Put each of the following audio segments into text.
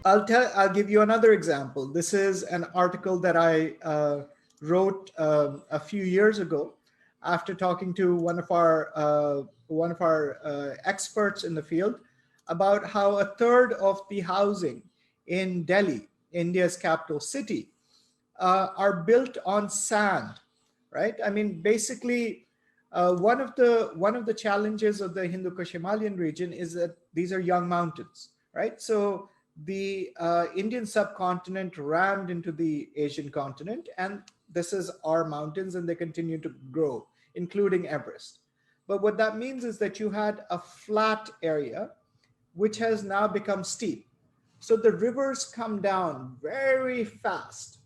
I'll give you another example. This is an article that I wrote a few years ago after talking to one of our experts in the field about how a third of the housing in Delhi, India's capital city, are built on sand, right? I mean, basically, one of the challenges of the Hindu Kush Himalayan region is that these are young mountains, right? So the Indian subcontinent rammed into the Asian continent, and this is our mountains, and they continue to grow, including Everest. But what that means is that you had a flat area, which has now become steep. So the rivers come down very fast,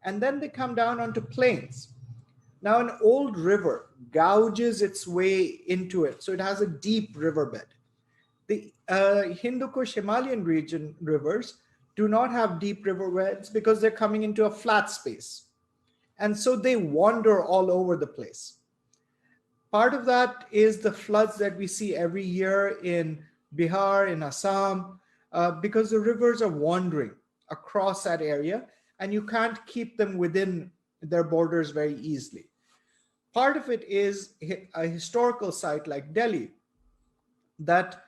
and then they come down onto plains. Now, an old river gouges its way into it, so it has a deep riverbed. The Hindu Kush Himalayan region rivers do not have deep riverbeds because they're coming into a flat space. And so they wander all over the place. Part of that is the floods that we see every year in Bihar, in Assam, because the rivers are wandering across that area, and you can't keep them within their borders very easily. Part of it is a historical site like Delhi, that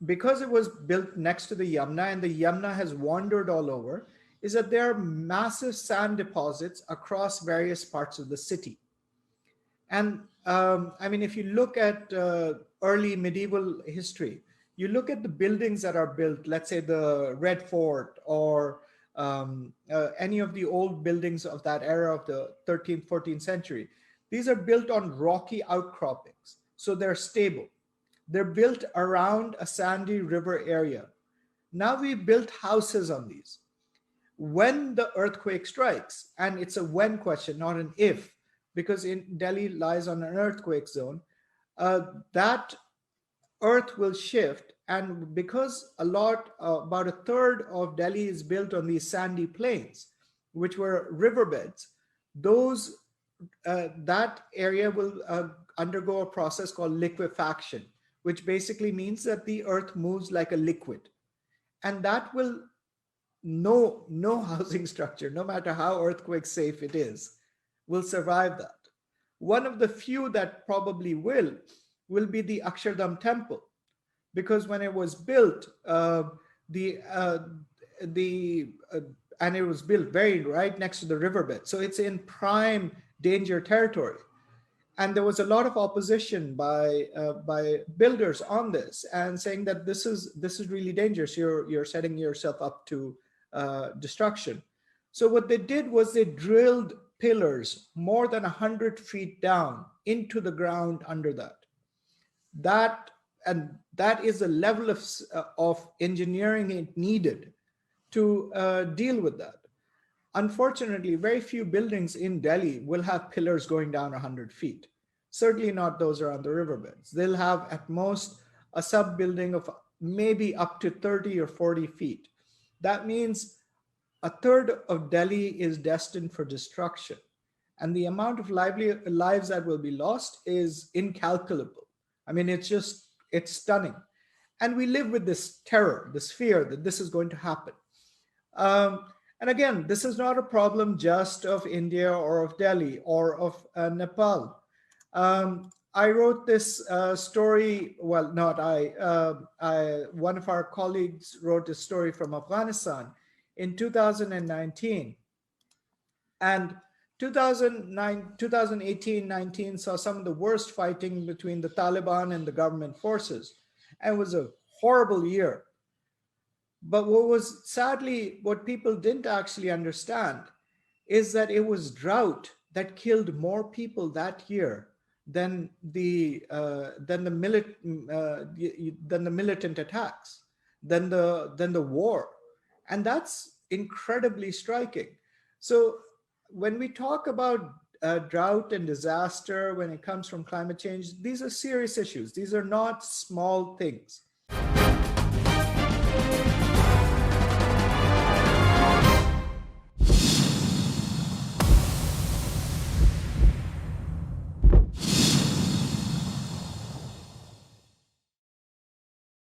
because it was built next to the Yamuna and the Yamuna has wandered all over, is that there are massive sand deposits across various parts of the city. And I mean, if you look at early medieval history, you look at the buildings that are built, let's say the Red Fort or any of the old buildings of that era of the 13th, 14th century. These are built on rocky outcroppings, so they're stable. They're built around a sandy river area. Now we built houses on these. When the earthquake strikes, and it's a when question, not an if, because Delhi lies on an earthquake zone, that earth will shift. And because about a third of Delhi is built on these sandy plains, which were riverbeds, that area will undergo a process called liquefaction, which basically means that the earth moves like a liquid. And that will, no housing structure, no matter how earthquake safe it is, will survive that. One of the few that probably will be the Akshardham temple, because when it was built, and it was built very right next to the riverbed, so it's in prime danger territory. And there was a lot of opposition by builders on this, and saying that this is really dangerous. You're setting yourself up to destruction. So what they did was they drilled pillars more than 100 feet down into the ground under that. That is the level of engineering it needed to deal with that. Unfortunately, very few buildings in Delhi will have pillars going down 100 feet. Certainly not those around the riverbeds. They'll have at most a sub-building of maybe up to 30 or 40 feet. That means a third of Delhi is destined for destruction. And the amount of lives that will be lost is incalculable. I mean, it's stunning. And we live with this terror, this fear that this is going to happen. And again, this is not a problem just of India or of Delhi or of Nepal. I wrote this story, well, not one of our colleagues wrote a story from Afghanistan in 2019. And 2018-19 saw some of the worst fighting between the Taliban and the government forces. And it was a horrible year. But what people didn't actually understand is that it was drought that killed more people that year than the militant attacks, than the war. And that's incredibly striking. So when we talk about drought and disaster, when it comes from climate change, these are serious issues. These are not small things.